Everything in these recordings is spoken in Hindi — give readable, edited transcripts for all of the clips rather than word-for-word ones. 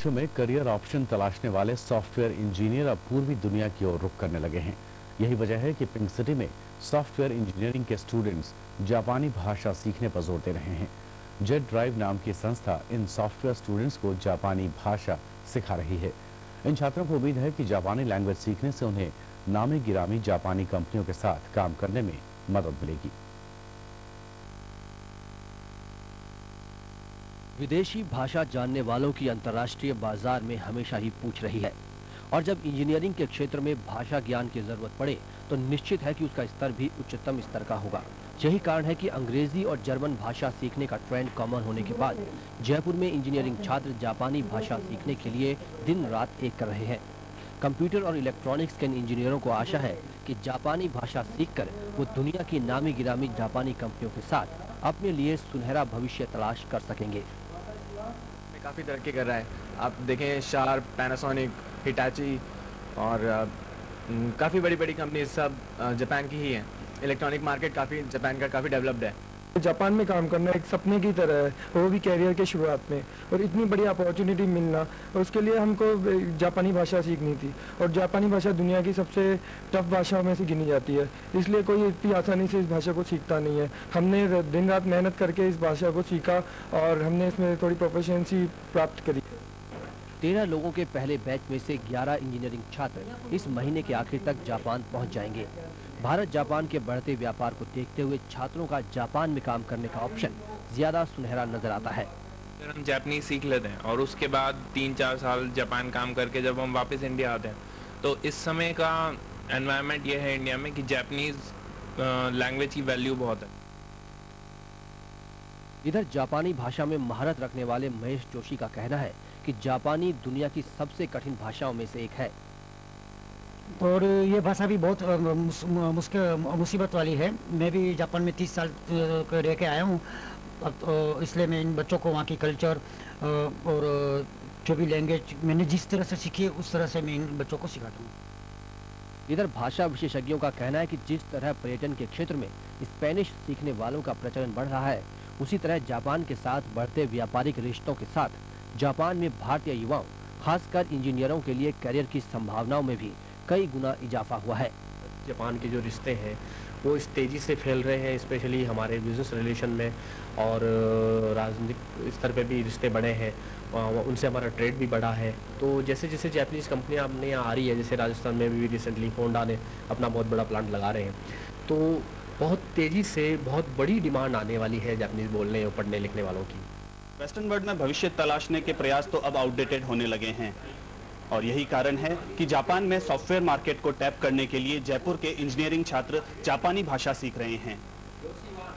विदेशों में करियर ऑप्शन तलाशने वाले सॉफ्टवेयर इंजीनियर अब पूर्वी दुनिया की ओर रुख करने लगे हैं। यही वजह है कि पिंक सिटी में सॉफ्टवेयर इंजीनियरिंग के स्टूडेंट्स जापानी भाषा सीखने पर जोर दे रहे हैं। जेट ड्राइव नाम की संस्था इन सॉफ्टवेयर स्टूडेंट्स को जापानी भाषा सिखा रही है। इन छात्रों को उम्मीद है कि जापानी लैंग्वेज सीखने से उन्हें नामी गिरामी जापानी कंपनियों के साथ काम करने में मदद मिलेगी। विदेशी भाषा जानने वालों की अंतर्राष्ट्रीय बाजार में हमेशा ही पूछ रही है, और जब इंजीनियरिंग के क्षेत्र में भाषा ज्ञान की जरूरत पड़े तो निश्चित है कि उसका स्तर भी उच्चतम स्तर का होगा। यही कारण है कि अंग्रेजी और जर्मन भाषा सीखने का ट्रेंड कॉमन होने के बाद जयपुर में इंजीनियरिंग छात्र जापानी भाषा सीखने के लिए दिन रात एक कर रहे हैं। कंप्यूटर और इलेक्ट्रॉनिक्स के इंजीनियरों को आशा है कि जापानी भाषा सीखकर वो दुनिया की नामी गिरामी जापानी कंपनियों के साथ अपने लिए सुनहरा भविष्य तलाश कर सकेंगे। काफ़ी तरक्की कर रहा है। आप देखें शार्प, पैनासोनिक, हिटाची और काफ़ी बड़ी बड़ी कंपनी सब जापान की ही हैं। इलेक्ट्रॉनिक मार्केट काफ़ी जापान का काफ़ी डेवलप्ड है। जापान में काम करना एक सपने की तरह है, वो भी कैरियर के शुरुआत में, और इतनी बड़ी अपॉर्चुनिटी मिलना, और उसके लिए हमको जापानी भाषा सीखनी थी। और जापानी भाषा दुनिया की सबसे टफ भाषाओं में से गिनी जाती है, इसलिए कोई इतनी आसानी से इस भाषा को सीखता नहीं है। हमने दिन रात मेहनत करके इस भाषा को सीखा और हमने इसमें थोड़ी प्रोफिशिएंसी प्राप्त करी। 13 लोगों के पहले बैच में से 11 इंजीनियरिंग छात्र इस महीने के आखिर तक जापान पहुंच जाएंगे। भारत जापान के बढ़ते व्यापार को देखते हुए छात्रों का जापान में काम करने का ऑप्शन ज्यादा सुनहरा नजर आता है। अगर हम जापानीज सीख लेते हैं और उसके बाद 3-4 साल जापान काम करके जब हम वापस इंडिया आते हैं तो इस समय का एनवायरनमेंट ये है इंडिया में कि जापानीज लैंग्वेज की वैल्यू बहुत है। इधर जापानी भाषा में महारत रखने वाले महेश जोशी का कहना है कि जापानी दुनिया की सबसे कठिन भाषाओं में से एक है, और ये भाषा भी बहुत मुसीबत वाली है। मैं भी जापान में 30 साल रह के आया हूँ, इसलिए मैं इन बच्चों को वहाँ की कल्चर और जो भी लैंग्वेज मैंने जिस तरह से सीखी है उस तरह से मैं इन बच्चों को सिखाता हूँ। इधर भाषा विशेषज्ञों का कहना है कि जिस तरह पर्यटन के क्षेत्र में स्पेनिश सीखने वालों का प्रचलन बढ़ रहा है, उसी तरह जापान के साथ बढ़ते व्यापारिक रिश्तों के साथ जापान में भारतीय युवाओं, खासकर इंजीनियरों के लिए करियर की संभावनाओं में भी कई गुना इजाफा हुआ है। जापान के जो रिश्ते हैं वो इस तेज़ी से फैल रहे हैं, स्पेशली हमारे बिजनेस रिलेशन में, और राजनीतिक स्तर पे भी रिश्ते बढ़े हैं, उनसे हमारा ट्रेड भी बढ़ा है। तो जैसे जैसे जापानीज़ कंपनियां अपने यहाँ आ रही है, जैसे राजस्थान में भी रिसेंटली होंडा ने अपना बहुत बड़ा प्लांट लगा रहे हैं, तो बहुत तेज़ी से बहुत बड़ी डिमांड आने वाली है जापानीज़ बोलने और पढ़ने लिखने वालों की। वेस्टर्न वर्ल्ड में भविष्य तलाशने के प्रयास तो अब आउटडेटेड होने लगे हैं, और यही कारण है कि जापान में सॉफ्टवेयर मार्केट को टैप करने के लिए जयपुर के इंजीनियरिंग छात्र जापानी भाषा सीख रहे हैं।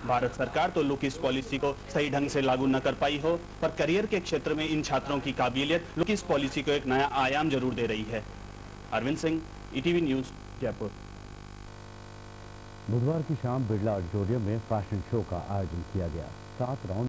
भारत सरकार तो लुक ईस्ट पॉलिसी को सही ढंग से लागू न कर पाई हो, पर करियर के क्षेत्र में इन छात्रों की काबिलियत लुक ईस्ट पॉलिसी को एक नया आयाम जरूर दे रही है। Arvind Singh, ETV news, Jaipur. बुधवार की शाम बिरला ऑडिटोरियम में फैशन शो का आयोजन किया गया। 7 राउंड